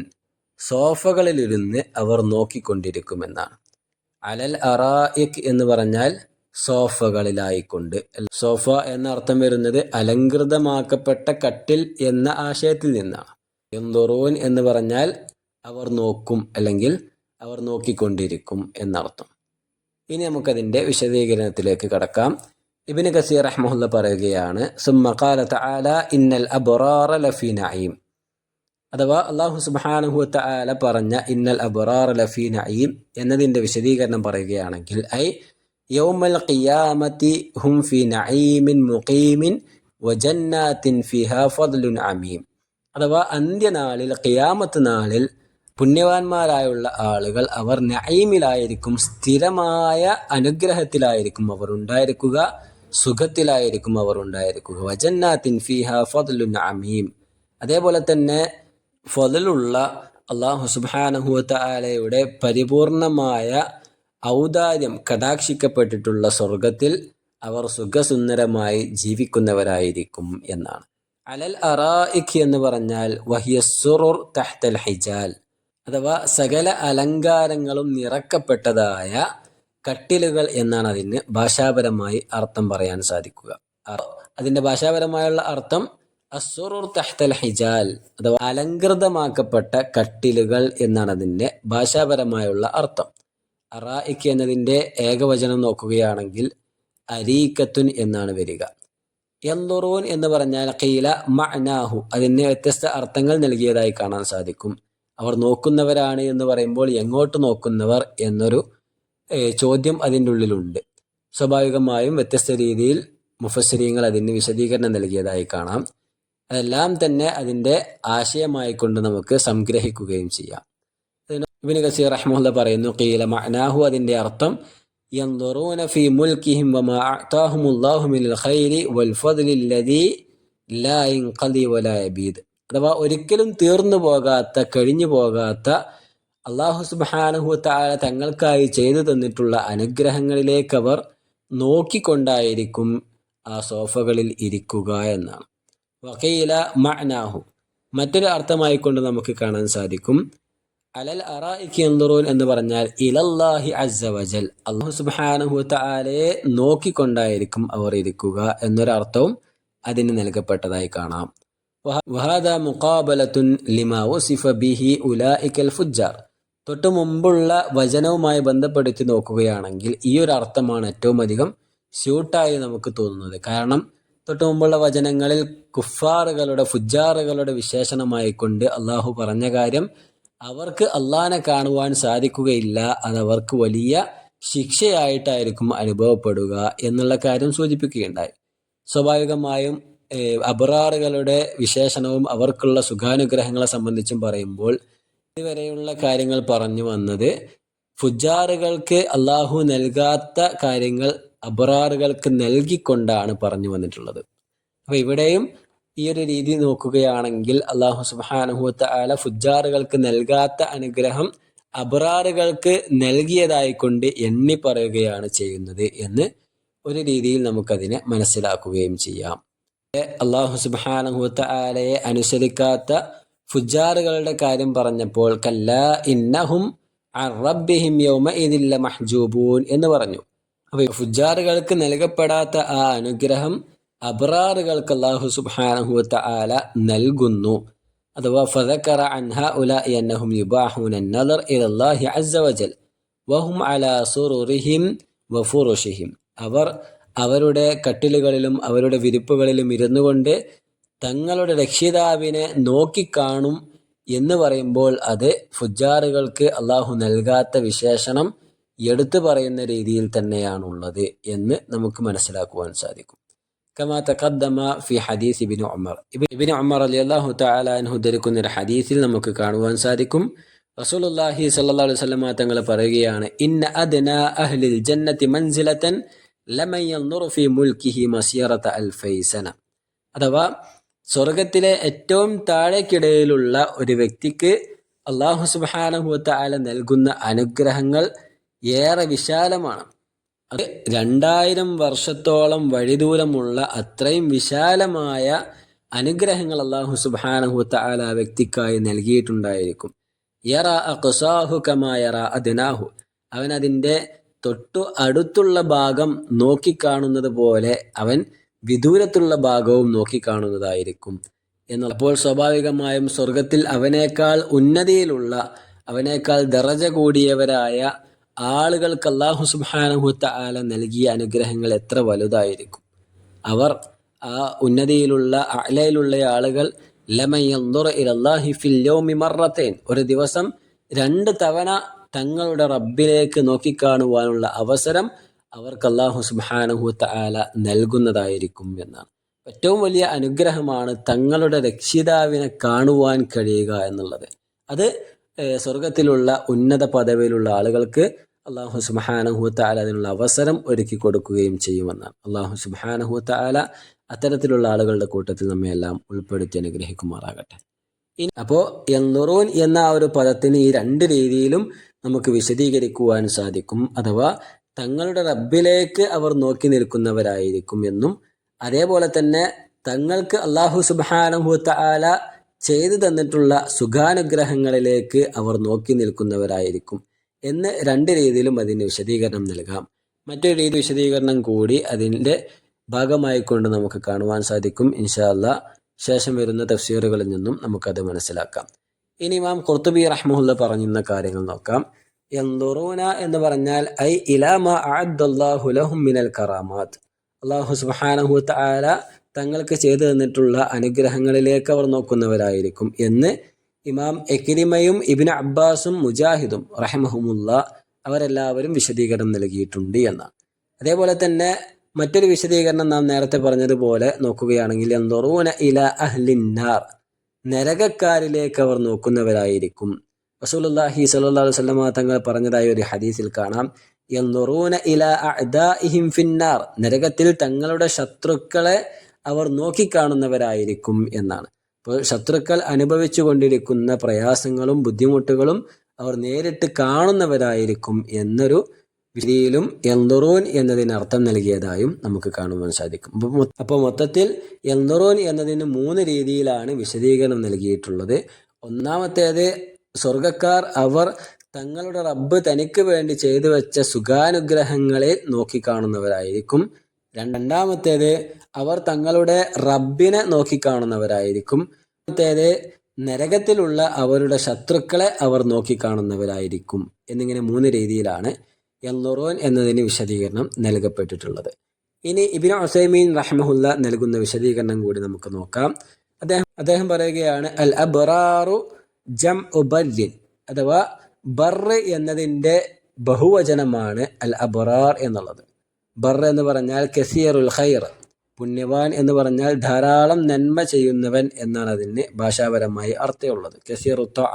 സോഫകളിലിരുന്ന് അവർ നോക്കിക്കൊണ്ടിരിക്കുമെന്നാണ്. അലൽ അറായിക് എന്ന് പറഞ്ഞാൽ സോഫകളിലായിക്കൊണ്ട്. സോഫ എന്ന അർത്ഥം വരുന്നത് അലങ്കൃതമാക്കപ്പെട്ട കട്ടിൽ എന്ന ആശയത്തിൽ നിന്നാണ്. യൻദുറൂൻ എന്ന് പറഞ്ഞാൽ അവർ നോക്കും അല്ലെങ്കിൽ അവർ നോക്കിക്കൊണ്ടിരിക്കും എന്നർത്ഥം. ഇനി നമുക്കതിൻ്റെ വിശദീകരണത്തിലേക്ക് കടക്കാം. ഇബ്നു കസീർ റഹ്മഹുല്ല പറയുകയാണ്, സുമ്മ ഖാല തആല ഇന്നൽ അബ്റാറ ലഫീ നഈം. അഥവാ അല്ലാഹു സുബ്ഹാനഹു വ തആല പറഞ്ഞ ഇന്നൽ അബ്റാറ ലഫീ നഈം എന്നതിൻ്റെ വിശദീകരണം പറയുകയാണെങ്കിൽ, ഐ യൗമൽ ഖിയാമത്തി ഹും ഫീ നഈമിൻ മുഖീമിൻ വജന്നാത്തിൻ ഫീഹാ ഫദ്ലുൻ അമീം. അഥവാ അന്ത്യനാളിൽ, ഖിയാമത്ത് നാളിൽ പുണ്യവാന്മാരായുള്ള ആളുകൾ അവർ നഈമിലായിരിക്കും, സ്ഥിരമായ അനുഗ്രഹത്തിലായിരിക്കും അവർ ഉണ്ടായിരിക്കുക, സുഖത്തിലായിരിക്കും അവർ ഉണ്ടായിരിക്കുക. വജന്നാത്തിൻ ഫീഹാ ഫദ്ലുൻ അമീം. അതേപോലെ തന്നെ ഫദ്ലുള്ള അല്ലാഹു സുബ്ഹാനഹു വ തആലയുടെ പരിപൂർണമായ ഔദാര്യം കടാക്ഷിക്കപ്പെട്ടിട്ടുള്ള സ്വർഗത്തിൽ അവർ സുഖസുന്ദരമായി ജീവിക്കുന്നവരായിരിക്കും എന്നാണ്. അലൽ അറായിക് എന്ന് പറഞ്ഞാൽ വഹിയ സുറുർ തഹ്തൽ ഹിജാൽ, അഥവാ സകല അലങ്കാരങ്ങളും നിറക്കപ്പെട്ടതായ കട്ടിലുകൾ എന്നാണ് അതിന് ഭാഷാപരമായി അർത്ഥം പറയാൻ സാധിക്കുക. അതിൻ്റെ ഭാഷാപരമായുള്ള അർത്ഥം അസ്സുറുർ തഹ്തൽ ഹിജാൽ, അഥവാ അലങ്കൃതമാക്കപ്പെട്ട കട്ടിലുകൾ എന്നാണ് അതിൻ്റെ ഭാഷാപരമായുള്ള അർത്ഥം. അറായിക് എന്നതിൻ്റെ ഏകവചനം നോക്കുകയാണെങ്കിൽ അരീക്കത്തുൻ എന്നാണ് വരിക. യൻദുറൂൻ എന്ന് പറഞ്ഞാൽ ഖീല മഅനാഹു, അതിന് വ്യത്യസ്ത അർത്ഥങ്ങൾ നൽകിയതായി കാണാൻ സാധിക്കും. അവർ നോക്കുന്നവരാണ് എന്ന് പറയുമ്പോൾ എങ്ങോട്ട് നോക്കുന്നവർ എന്നൊരു ചോദ്യം അതിൻ്റെ ഉള്ളിലുണ്ട്. സ്വാഭാവികമായും വ്യത്യസ്ത രീതിയിൽ മുഫസ്സിരീങ്ങൾ അതിന് വിശദീകരണം നൽകിയതായി കാണാം. അതെല്ലാം തന്നെ അതിൻ്റെ ആശയമായിക്കൊണ്ട് നമുക്ക് സംഗ്രഹിക്കുകയും ചെയ്യാം. ഇബ്നു കസീർ റഹ്മത്തുള്ളാഹി പറയുന്നു, ഖീല മഅനാഹു, അതിൻ്റെ അർത്ഥം യൻദുറൂന ഫീ മുൽകിഹിം വമാ അഅതാഹുമുല്ലാഹു മിനൽ ഖൈരി വൽ ഫദ്ലി അല്ലദീ ലാ യൻഖദി വലാ യബീദ്. അഥവാ ഒരിക്കലും തീർന്നു പോകാത്ത, കഴിഞ്ഞു പോകാത്ത അല്ലാഹു സുബ്ഹാനഹു വതആല തങ്ങൾക്കായി ചെയ്തു തന്നിട്ടുള്ള അനുഗ്രഹങ്ങളിലേക്ക് അവർ നോക്കിക്കൊണ്ടായിരിക്കും ആ സോഫകളിൽ ഇരിക്കുക എന്നാണ്. വഖീല മഅനാഹു, മറ്റൊരു അർത്ഥമായിക്കൊണ്ട് നമുക്ക് കാണാൻ സാധിക്കും, അലൽ അറായികി യൻദുറൂൻ എന്ന് പറഞ്ഞാൽ ഇലല്ലാഹി അസ്സ വജൽ, അല്ലാഹു സുബ്ഹാനഹു വതആലയെ നോക്കിക്കൊണ്ടായിരിക്കും അവർ ഇരിക്കുക എന്നൊരർത്ഥവും അതിന് നൽകപ്പെട്ടതായി കാണാം. വഹാദാ മുഖാബലത്തുൻ ലിമാ വസിഫ ബിഹി ഉലൈകൽ ഫുജ്ജാർ. തൊട്ടു മുമ്പുള്ള വചനവുമായി ബന്ധപ്പെടുത്തി നോക്കുകയാണെങ്കിൽ ഈ ഒരു അർത്ഥമാണ് ഏറ്റവും അധികം സ്യൂട്ടായി നമുക്ക് തോന്നുന്നത്. കാരണം തൊട്ടു മുമ്പുള്ള വചനങ്ങളിൽ കുഫാറുകളുടെ, ഫുജ്ജാറുകളുടെ വിശേഷണമായിക്കൊണ്ട് അള്ളാഹു പറഞ്ഞ കാര്യം അവർക്ക് അള്ളാഹിനെ കാണുവാൻ സാധിക്കുകയില്ല, അതവർക്ക് വലിയ ശിക്ഷയായിട്ടായിരിക്കും അനുഭവപ്പെടുക എന്നുള്ള കാര്യം സൂചിപ്പിക്കുകയുണ്ടായി. സ്വാഭാവികമായും അബ്റാറുകളുടെ വിശേഷണവും അവർക്കുള്ള സുഖാനുഗ്രഹങ്ങളെ സംബന്ധിച്ചും പറയുമ്പോൾ ഇതുവരെയുള്ള കാര്യങ്ങൾ പറഞ്ഞു വന്നത് ഫുജ്ജാറുകൾക്ക് അള്ളാഹു നൽകാത്ത കാര്യങ്ങൾ അബ്റാറുകൾക്ക് നൽകിക്കൊണ്ടാണ് പറഞ്ഞു വന്നിട്ടുള്ളത്. അപ്പൊ ഇവിടെയും ഈ ഒരു രീതി നോക്കുകയാണെങ്കിൽ അള്ളാഹു സുബ്ഹാനഹു വതആല ഫുജ്ജാറുകൾക്ക് നൽകാത്ത അനുഗ്രഹം അബ്റാറുകൾക്ക് നൽകിയതായിക്കൊണ്ട് എണ്ണി പറയുകയാണ് ചെയ്യുന്നത് എന്ന് ഒരു രീതിയിൽ നമുക്കതിനെ മനസ്സിലാക്കുകയും ചെയ്യാം. അള്ളാഹു സുബ്ഹാനഹു വതആലയെ അനുസരിക്കാത്ത ഫുജ്ജാറുകളുടെ കാര്യം പറഞ്ഞപ്പോൾ കല്ലാ ഇന്നഹും അൻ റബ്ബിഹിം യൗമഇദിൻ ലമഹ്ജൂബൂൻ എന്ന് പറഞ്ഞു. അപ്പോൾ ഫുജ്ജാറുകൾക്ക് നൽകപ്പെടാത്ത ആ അനുഗ്രഹം അബ്റാറുകൾക്ക് അല്ലാഹു സുബ്ഹാനഹു വതആല നൽകുന്നു. അഥവാ ഫദക്കറ അൻ ഹഉലാഇ അന്നഹും യുബാഹൂന അൻ-നദർ ഇലല്ലാഹി അസ്സ വജൽ വഹും അലാ സുറുറിഹിം വഫുറുഷിഹിം. അവർ അവരുടെ കട്ടിലുകളിലും അവരുടെ വിരിപ്പുകളിലും ഇരുന്നു കൊണ്ട് തങ്ങളുടെ രക്ഷിതാവിനെ നോക്കിക്കാണും എന്ന് പറയുമ്പോൾ അത് ഫുജ്ജാറുകൾക്ക് അള്ളാഹു നൽകാത്ത വിശേഷണം എടുത്തു പറയുന്ന രീതിയിൽ തന്നെയാണുള്ളത് എന്ന് നമുക്ക് മനസ്സിലാക്കുവാൻ സാധിക്കും. കമാ തഖദ്ദമ ഫി ഹദീസ് ഇബ്നു ഉമർ, ഇബ്നു ഉമർ റളിയല്ലാഹു തആല അൻഹു ഉദ്ധരിക്കുന്ന ഒരു ഹദീസിൽ നമുക്ക് കാണുവാൻ സാധിക്കും, റസൂലുള്ളാഹി സ്വല്ലല്ലാഹു അലൈഹി വസല്ലം തങ്ങൾ പറയുകയാണ്, ഇന്ന അദ്നാ അഹ്ലിൽ ജന്നതി മൻസിലതൻ ലമൻ യൻദുറു ഫി മുൽകിഹി മസിറത അൽഫൈ സന. അഥവാ സ്വർഗത്തിലെ ഏറ്റവും താഴേക്കിടയിലുള്ള ഒരു വ്യക്തിക്ക് അല്ലാഹു സുബ്ഹാനഹു വതആല നൽകുന്ന അനുഗ്രഹങ്ങൾ ഏറെ വിശാലമാണ്. അത് 2000 വർഷത്തോളം വഴിദൂരമുള്ള അത്രയും വിശാലമായ അനുഗ്രഹങ്ങൾ അല്ലാഹു സുബ്ഹാനഹു വതആല ആ വ്യക്തിക്കായി നൽകിയിട്ടുണ്ടായിരിക്കും. യറാ അഖ്സാഹു കമാ യറാ അദ്നാഹു, അവൻ അതിൻ്റെ തൊട്ടു അടുത്തുള്ള ഭാഗം നോക്കിക്കാണുന്നത് പോലെ അവൻ വിദൂരത്തുള്ള ഭാഗവും നോക്കിക്കാണുന്നതായിരിക്കും എന്നപ്പോൾ സ്വാഭാവികമായും സ്വർഗത്തിൽ അവനേക്കാൾ ഉന്നതിയിലുള്ള, അവനേക്കാൾ ദറജ കൂടിയവരായ ആളുകൾക്ക് അല്ലാഹു സുബ്ഹാനഹു വതആല നൽകിയ അനുഗ്രഹങ്ങൾ എത്ര വലുതായിരിക്കും. അവർ ആ ഉന്നതിയിലുള്ള അഅലയിലുള്ള ആളുകൾ ലമൻ യൻദുറു ഇലല്ലാഹി ഫിൽ യൗമി മറത്തൈൻ, ഒരു ദിവസം 2 തവണ തങ്ങളുടെ റബ്ബിലേക്ക് നോക്കിക്കാണുവാനുള്ള അവസരം അവർക്ക് അല്ലാഹു സുബ്ഹാനഹു വതആല നൽകുന്നതായിരിക്കും എന്നാണ്. ഏറ്റവും വലിയ അനുഗ്രഹമാണ് തങ്ങളുടെ രക്ഷിതാവിനെ കാണുവാൻ കഴിയുക എന്നുള്ളത്. അത് സ്വർഗത്തിലുള്ള ഉന്നത പദവിയിലുള്ള ആളുകൾക്ക് അല്ലാഹു സുബ്ഹാനഹു വതആല അതിനുള്ള അവസരം ഒരുക്കി കൊടുക്കുകയും ചെയ്യുമെന്നാണ്. അല്ലാഹു സുബ്ഹാനഹു വതആല അത്തരത്തിലുള്ള ആളുകളുടെ കൂട്ടത്തിൽ നമ്മെ എല്ലാം ഉൾപ്പെടുത്തി അനുഗ്രഹിക്കുമാറാകട്ടെ. അപ്പോൾ യൻദുറൂൻ എന്ന ആ ഒരു പദത്തിന് ഈ 2 രീതിയിലും നമുക്ക് വിശദീകരിക്കുവാൻ സാധിക്കും. അഥവാ തങ്ങളുടെ റബ്ബിലേക്ക് അവർ നോക്കി നിൽക്കുന്നവരായിരിക്കും എന്നും, അതേപോലെ തന്നെ തങ്ങൾക്ക് അല്ലാഹു സുബ്ഹാനഹു വതആല ചെയ്തു തന്നിട്ടുള്ള സുഖാനുഗ്രഹങ്ങളിലേക്ക് അവർ നോക്കി നിൽക്കുന്നവരായിരിക്കും എന്ന് 2 രീതിയിലും അതിന് വിശദീകരണം നൽകാം. മറ്റൊരു രീതി വിശദീകരണം കൂടി അതിൻ്റെ ഭാഗമായിക്കൊണ്ട് നമുക്ക് കാണുവാൻ സാധിക്കും. ഇൻഷാ അല്ലാഹ് ശേഷം വരുന്ന തഫ്സീറുകളിൽ നിന്നും നമുക്കത് മനസ്സിലാക്കാം. ഇനി ഇമാം ഖുർത്തുബി റഹ്മഹുല്ലാഹ് പറയുന്ന കാര്യങ്ങൾ നോക്കാം. യൻദുറൂന എന്ന് പറഞ്ഞാൽ ഐ ഇലാ മാ അഅദ്ദല്ലാഹു ലഹും മിനൽ കറാമാത്ത്, അല്ലാഹു സുബ്ഹാനഹു വതആല തങ്ങൾക്ക് ചെയ്തു തന്നിട്ടുള്ള അനുഗ്രഹങ്ങളിലേക്ക് അവർ നോക്കുന്നവരായിരിക്കും എന്ന് ഇമാം ഇക്രിമയും ഇബ്നു അബ്ബാസും മുജാഹിദും റഹിമഹുമുല്ലാഹ് അവരെല്ലാവരും വിശദീകരണം നൽകിയിട്ടുണ്ട് എന്നാണ്. അതേപോലെ തന്നെ മറ്റൊരു വിശദീകരണം നാം നേരത്തെ പറഞ്ഞതുപോലെ നോക്കുകയാണെങ്കിൽ യൻദുറൂന ഇലാ അഹ്ലിന്നാർ, നരകക്കാരിലേക്ക് അവർ നോക്കുന്നവരായിരിക്കും. റസൂലുള്ളാഹി സ്വല്ലല്ലാഹു അലൈഹി വസല്ലമ തങ്ങൾ പറഞ്ഞതായ ഒരു ഹദീസിൽ കാണാം, യൻദുറൂന ഇലാ അഅദാഇഹിം ഫിന്നാർ, നരകത്തിൽ തങ്ങളുടെ ശത്രുക്കളെ അവർ നോക്കിക്കാണുന്നവരായിരിക്കും എന്നാണ്. അപ്പോൾ ശത്രുക്കൾ അനുഭവിച്ചു കൊണ്ടിരിക്കുന്ന പ്രയാസങ്ങളും ബുദ്ധിമുട്ടുകളും അവർ നേരിട്ട് കാണുന്നവരായിരിക്കും എന്നൊരു വിധിയിലും യൻദുറൂൻ എന്നതിന് അർത്ഥം നൽകിയതായും നമുക്ക് കാണുവാൻ സാധിക്കും. അപ്പോൾ മൊത്തത്തിൽ യൻദുറൂൻ എന്നതിന് 3 രീതിയിലാണ് വിശദീകരണം നൽകിയിട്ടുള്ളത്. ഒന്നാമത്തേത്, സ്വർഗക്കാർ അവർ തങ്ങളുടെ റബ്ബ് തനിക്ക് വേണ്ടി ചെയ്തു വെച്ച സുഖാനുഗ്രഹങ്ങളെ നോക്കിക്കാണുന്നവരായിരിക്കും. രണ്ടാമത്തേത്, അവർ തങ്ങളുടെ റബ്ബിനെ നോക്കിക്കാണുന്നവരായിരിക്കും. മൂന്നാമത്തേത്, നരകത്തിലുള്ള അവരുടെ ശത്രുക്കളെ അവർ നോക്കിക്കാണുന്നവരായിരിക്കും. എന്നിങ്ങനെ 3 രീതിയിലാണ് യൻദുറൂൻ എന്നതിന് വിശദീകരണം നൽകപ്പെട്ടിട്ടുള്ളത്. ഇനി ഇബ്നു ഉസൈമീൻ റഹ്മഹുല്ല നൽകുന്ന വിശദീകരണം കൂടി നമുക്ക് നോക്കാം. അദ്ദേഹം പറയുകയാണ്, അൽ അബ്റാറു ജംഉ ബർരിൻ, അഥവാ ബർറ് എന്നതിൻ്റെ ബഹുവചനമാണ് അൽ അബ്റാർ എന്നുള്ളത്. ബർ എന്ന് പറഞ്ഞാൽ കസീറുൽ ഖൈർ, പുണ്യവാൻ എന്ന് പറഞ്ഞാൽ ധാരാളം നന്മ ചെയ്യുന്നവൻ എന്നാണ് അതിന് ഭാഷാപരമായി അർത്ഥമുള്ളത്. കസീറു ത്വഅ,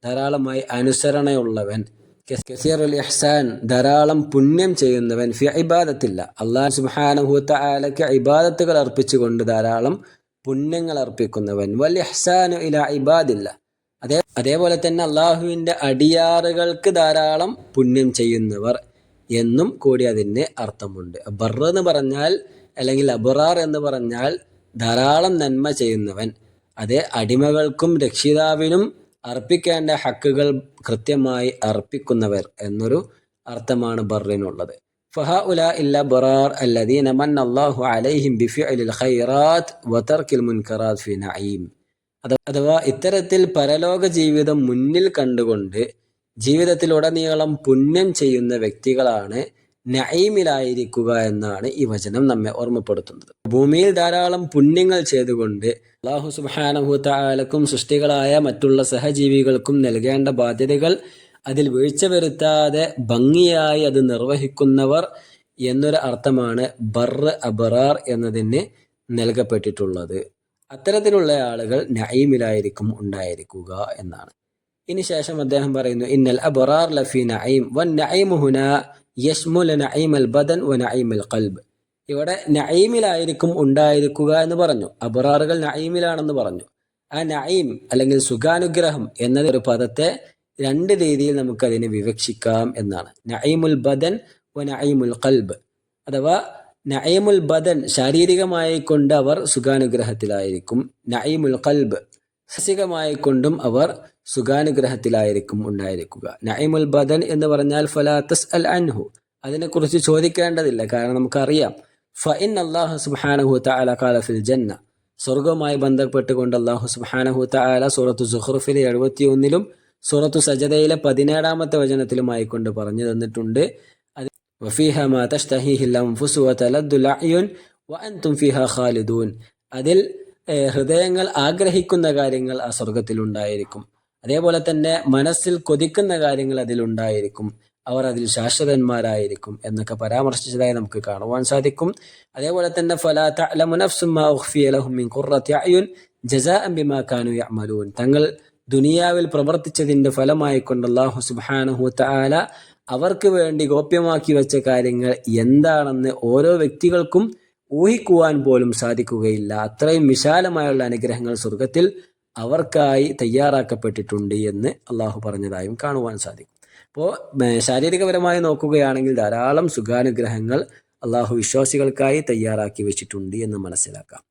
ധാരാളമായി അനുസരണയുള്ളവൻ. കസീറുൽ ഇഹ്സാൻ, ധാരാളം പുണ്യം ചെയ്യുന്നവൻ. ഫി ഇബാദത്തില്ല, അല്ലാഹു സുബ്ഹാനഹു വ തആലക്ക് ഇബാദത്തുകൾ അർപ്പിച്ചുകൊണ്ട് ധാരാളം പുണ്യങ്ങൾ അർപ്പിക്കുന്നവൻ. വൽ ഇഹ്സാനു ഇലാ ഇബാദില്ല, അതേപോലെ തന്നെ അള്ളാഹുവിൻ്റെ അടിയാറുകൾക്ക് ധാരാളം പുണ്യം ചെയ്യുന്നവർ എന്നും കൂടി അതിന് അർത്ഥമുണ്ട്. ബർ എന്ന് പറഞ്ഞാൽ, അല്ലെങ്കിൽ അബ്റാർ എന്ന് പറഞ്ഞാൽ ധാരാളം നന്മ ചെയ്യുന്നവൻ. അതേ അടിമകൾക്കും രക്ഷിതാവിനും അർപ്പിക്കേണ്ട ഹക്കുകൾ കൃത്യമായി അർപ്പിക്കുന്നവർ എന്നൊരു അർത്ഥമാണ് ബർറിനുള്ളത്. ഫഹഉലാഇൽ അബ്റാർ അല്ലദീന മന്നല്ലാഹു അലൈഹിം ബിഫിഅലിൽ ഖൈറാത്ത് വതർക്കിൽ മുൻകറാത്ത് ഫി നഈം. അഥവാ ഇത്തരത്തിൽ പരലോക ജീവിതം മുന്നിൽ കണ്ടുകൊണ്ട് ജീവിതത്തിലുടനീളം പുണ്യം ചെയ്യുന്ന വ്യക്തികളാണ് നഈമിലായിരിക്കുക എന്നാണ് ഈ വചനം നമ്മെ ഓർമ്മപ്പെടുത്തുന്നത്. ഭൂമിയിൽ ധാരാളം പുണ്യങ്ങൾ ചെയ്തുകൊണ്ട് അല്ലാഹു സുബ്ഹാനഹു വ തആലക്കും സൃഷ്ടികളായ മറ്റുള്ള സഹജീവികൾക്കും നൽകേണ്ട ബാധ്യതകൾ അതിൽ വീഴ്ച വരുത്താതെ ഭംഗിയായി അത് നിർവഹിക്കുന്നവർ എന്നൊരു അർത്ഥമാണ് ബർറ് അബ്റാർ എന്നതിന് നൽകപ്പെട്ടിട്ടുള്ളത്. അത്തരത്തിലുള്ള ആളുകൾ നഈമിലായിരിക്കും ഉണ്ടായിരിക്കുക എന്നാണ്. ഇനി ശേഷം അദ്ദേഹം പറയുന്നു, ഇന്നൽ അബ്റാർ ലഫി നഈം വൻ നഈമു ഹുനാ യശ്മുൽ നഈമൽ ബദൻ വ നഈമൽ ഖൽബ്. ഇവിടെ നഈമിലായിരിക്കും ഉണ്ടായിരിക്കുക എന്ന് പറഞ്ഞു, അബ്റാറുകൾ നഈമിലാണെന്ന് പറഞ്ഞു. ആ നഈം അല്ലെങ്കിൽ സുഖാനുഗ്രഹം എന്നതൊരു പദത്തെ 2 രീതിയിൽ നമുക്കതിനെ വിവക്ഷിക്കാം എന്നാണ്. നഈമുൽ ബദൻ വ നഈമുൽ ഖൽബ്, അഥവാ നഈമുൽ ബദൻ ശാരീരികമായി കൊണ്ട് അവർ സുഖാനുഗ്രഹത്തിലായിരിക്കും. നഈമുൽ ഖൽബ് മാനസികമായി കൊണ്ടും അവർ സുഖാനുഗ്രഹത്തിലായിരിക്കും ഉണ്ടായിരിക്കുക. നഈമുൽ ബദൻ എന്ന് പറഞ്ഞാൽ ഫലാ തസ്അൽ അൻഹു, അതിനെക്കുറിച്ച് ചോദിക്കേണ്ടതില്ല, കാരണം നമുക്കറിയാം. ഫഇൻ അല്ലാഹു സുബ്ഹാനഹു വ തആല ഖാല ഫിൽ ജന്ന, സ്വർഗവുമായി ബന്ധപ്പെട്ടുകൊണ്ട് അല്ലാഹു സുബ്ഹാനഹു വ തആല സൂറത്തു സുഖ്റുഫിലെ 71-ലും സൂറത്തു സജദയിലെ 17-ാമത്തെ വചനത്തിലുമായി കൊണ്ട് പറഞ്ഞു തന്നിട്ടുണ്ട്. വഫീഹ മാ തഷ്തഹീഹിൽ അൻഫുസു വതലദ്ദുൽ അഅ്യുൻ വഅൻതും ഫീഹാ ഖാലിദൂൻ, അതിൽ ഹൃദയങ്ങൾ ആഗ്രഹിക്കുന്ന കാര്യങ്ങൾ ആ സ്വർഗത്തിലുണ്ടായിരിക്കും. അതേപോലെ തന്നെ മനസ്സിൽ കൊതിക്കുന്ന കാര്യങ്ങൾ അതിലുണ്ടായിരിക്കും. അവർ അതിൽ ശാശ്വതന്മാരായിരിക്കും എന്നൊക്കെ പരാമർശിച്ചതായി നമുക്ക് കാണുവാൻ സാധിക്കും. അതേപോലെ തന്നെ ഫലാ തഅലമു നഫ്സും മാ ഉഖ്ഫിയ ലഹും മിൻ ഖുർറത്തി അഅ്യുൻ ജസാഅൻ ബിമാ കാനൂ യഅമലൂൻ. തങ്ങൾ ദുനിയാവിൽ പ്രവർത്തിച്ചതിന്റെ ഫലമായി കൊണ്ട് അല്ലാഹു സുബ്ഹാനഹു വ തആല അവർക്ക് വേണ്ടി ഗോപ്യമാക്കി വെച്ച കാര്യങ്ങൾ എന്താണെന്ന് ഓരോ വ്യക്തികൾക്കും ഊഹിക്കുവാൻ പോലും സാധിക്കുകയില്ല. അത്രയും വിശാലമായുള്ള അനുഗ്രഹങ്ങൾ സ്വർഗത്തിൽ അവർക്കായി തയ്യാറാക്കപ്പെട്ടിട്ടുണ്ട് എന്ന് അള്ളാഹു പറഞ്ഞതായും കാണുവാൻ സാധിക്കും. അപ്പോൾ ശാരീരികപരമായി നോക്കുകയാണെങ്കിൽ ധാരാളം സുഖാനുഗ്രഹങ്ങൾ അള്ളാഹു വിശ്വാസികൾക്കായി തയ്യാറാക്കി വെച്ചിട്ടുണ്ട് എന്ന് മനസ്സിലാക്കാം.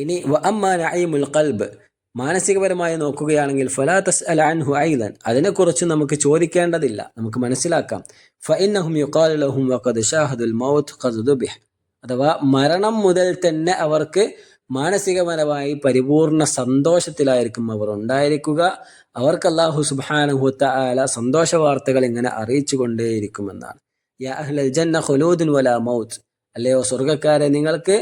ഇനി വഅമ്മാ നഈമുൽ ഖൽബ്, മാനസികപരമായി നോക്കുകയാണെങ്കിൽ ഫലാ തസ്അൽ അൻഹു ഐദൻ, അതിനെക്കുറിച്ച് നമുക്ക് ചോദിക്കേണ്ടതില്ല, നമുക്ക് മനസ്സിലാക്കാം. ഫഇന്നഹും യുഖാലു ലഹും വഖദ് ഷാഹദുൽ മൗത്ത് ഖദ് ദുബിഹ്, അഥവാ മരണം മുതൽ തന്നെ അവർക്ക് മാനസികപരമായി പരിപൂർണ സന്തോഷത്തിലായിരിക്കും അവർ ഉണ്ടായിരിക്കുക. അവർക്ക് അല്ലാഹു സുബ്ഹാനഹു വ തആല സന്തോഷ വാർത്തകൾ ഇങ്ങനെ അറിയിച്ചു കൊണ്ടേയിരിക്കുമെന്നാണ്. യാ അഹ്ലൽ ജന്ന ഖുലൂദുൻ വലാ മൗത്ത്, അല്ലയോ സ്വർഗ്ഗക്കാരെ നിങ്ങൾക്ക്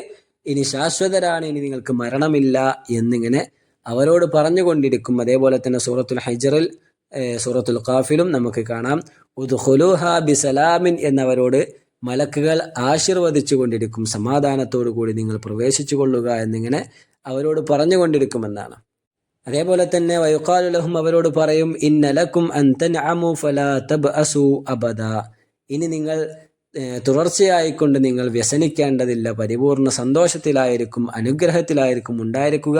ഇനി ശാശ്വതരാണ്, ഇനി നിങ്ങൾക്ക് മരണമില്ല എന്നിങ്ങനെ അവരോട് പറഞ്ഞുകൊണ്ടിരിക്കും. അതേപോലെ തന്നെ സൂറത്തുൽ ഹജ്റിൽ സൂറത്തുൽ ഖാഫിലും നമുക്ക് കാണാം. ഉദ്ഖുലൂഹ ബിസലാമിൻ എന്നവരോട് മലക്കുകൾ ആശീർവദിച്ചു കൊണ്ടിരിക്കും, സമാധാനത്തോടു കൂടി നിങ്ങൾ പ്രവേശിച്ചു കൊള്ളുക എന്നിങ്ങനെ അവരോട് പറഞ്ഞുകൊണ്ടിരിക്കുമെന്നാണ്. അതേപോലെ തന്നെ വയുഖാലു ലഹും അവരോട് പറയും, ഇന്നലക്കും അൻ തൻഅമു ഫലാ തബ്അസു അബദ, ഇനി നിങ്ങൾ തുടർച്ചയായിക്കൊണ്ട് നിങ്ങൾ വ്യസനിക്കേണ്ടതില്ല, പരിപൂർണ സന്തോഷത്തിലായിരിക്കും അനുഗ്രഹത്തിലായിരിക്കും ഉണ്ടായിരിക്കുക.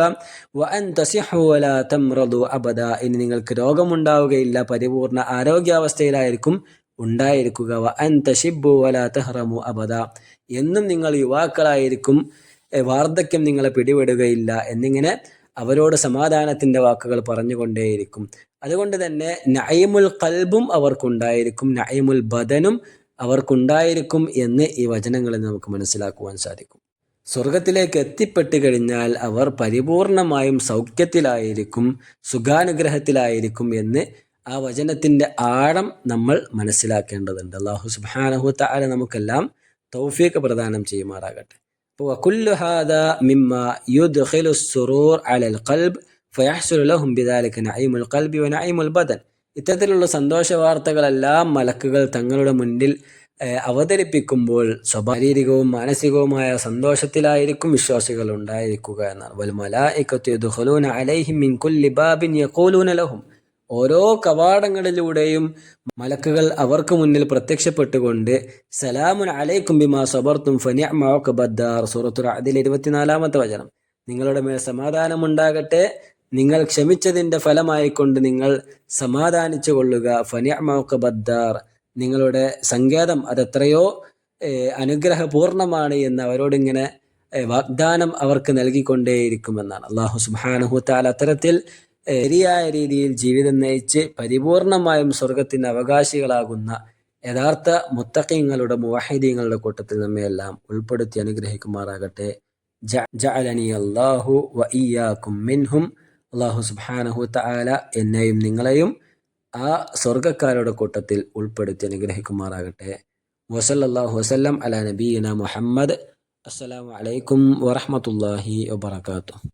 വ അൻ തസിഹു വലാ തംറദു അബദ, ഇനി നിങ്ങൾക്ക് രോഗമുണ്ടാവുകയില്ല, പരിപൂർണ ആരോഗ്യാവസ്ഥയിലായിരിക്കും ഉണ്ടായിരിക്കുക. വ അൻ തശിബ്ബു വലാ തഹ്റമു അബദ, എന്നും നിങ്ങൾ യുവാക്കളായിരിക്കും, വാർദ്ധക്യം നിങ്ങളെ പിടിപെടുകയില്ല എന്നിങ്ങനെ അവരോട് സമാധാനത്തിന്റെ വാക്കുകൾ പറഞ്ഞുകൊണ്ടേയിരിക്കും. അതുകൊണ്ട് തന്നെ നഈമുൽ ഖൽബും അവർക്കുണ്ടായിരിക്കും, നഈമുൽ ബദനും അവർക്കുണ്ടായിരിക്കും എന്ന് ഈ വചനങ്ങളിൽ നമുക്ക് മനസ്സിലാക്കുവാൻ സാധിക്കും. സ്വർഗത്തിലേക്ക് എത്തിപ്പെട്ട് കഴിഞ്ഞാൽ അവർ പരിപൂർണമായും സൗഖ്യത്തിലായിരിക്കും, സുഖാനുഗ്രഹത്തിലായിരിക്കും എന്ന് ആ വചനത്തിന്റെ ആഴം നമ്മൾ മനസ്സിലാക്കേണ്ടതുണ്ട്. അല്ലാഹു സുബ്ഹാനഹു തആല നമുക്കെല്ലാം തൗഫീഖ് പ്രദാനം ചെയ്യുമാറാകട്ടെ. وكل هذا مما يدخل السرور على القلب فيحصل لهم بذلك نعيم القلب ونعيم البدن. ഇത്തരത്തിലുള്ള സന്തോഷ വാർത്തകളെല്ലാം മലക്കുകൾ തങ്ങളുടെ മുന്നിൽ അവതരിപ്പിക്കുമ്പോൾ ശാരീരികവും മാനസികവുമായ സന്തോഷത്തിലായിരിക്കും വിശ്വാസികൾ ഉണ്ടായിരിക്കുക എന്നാണ്. വൽ മലായികത്തു യദ്ഖുലൂന അലൈഹിം മിൻ കുല്ലി ബാബിൻ യഖൂലൂന ലഹും, ഓരോ കവാടങ്ങളിലൂടെയും മലക്കുകൾ അവർക്ക് മുന്നിൽ പ്രത്യക്ഷപ്പെട്ടുകൊണ്ട് സലാമുൻ അലൈക്കും ബിമാ സബർത്തും ഫനിഅമ ഉഖബദ്ദാർ, സൂറത്തുൽ റഅദിലെ 24-ാമത്തെ വചനം, നിങ്ങളുടെ മേൽ സമാധാനമുണ്ടാകട്ടെ, നിങ്ങൾ ക്ഷമിച്ചതിന്റെ ഫലമായിക്കൊണ്ട് നിങ്ങൾ സമാധാനിച്ചു കൊള്ളുക. ഫനിഅമ ഉഖബദ്ദാർ, നിങ്ങളുടെ സങ്കേതം അതെത്രയോ അനുഗ്രഹപൂർണമാണ് എന്ന് അവരോടിങ്ങനെ വാഗ്ദാനം അവർക്ക് നൽകിക്കൊണ്ടേയിരിക്കുമെന്നാണ്. അല്ലാഹു സുബ്ഹാനഹു തആല അത്തരത്തിൽ ശരിയായ രീതിയിൽ ജീവിതം നയിച്ച് പരിപൂർണമായും സ്വർഗത്തിന് അവകാശികളാകുന്ന യഥാർത്ഥ മുത്തഖീങ്ങളുടെ മുവഹിദീങ്ങളുടെ കൂട്ടത്തിൽ നമ്മയെല്ലാം ഉൾപ്പെടുത്തി അനുഗ്രഹിക്കുമാറാകട്ടെ. ജഅലനി അല്ലാഹു വ ഇയ്യാകും മിൻഹും. അല്ലാഹു സുബ്ഹാനഹു തആല എന്നെയും നിങ്ങളെയും ആ സ്വർഗക്കാരുടെ കൂട്ടത്തിൽ ഉൾപ്പെടുത്തി അനുഗ്രഹിക്കുമാറാകട്ടെ. വസല്ലല്ലാഹു വസല്ലം അലാ നബിയിന മുഹമ്മദ്. അസ്സലാമു അലൈക്കും വറഹ്മത്തുള്ളാഹി വബറകാതുഹു.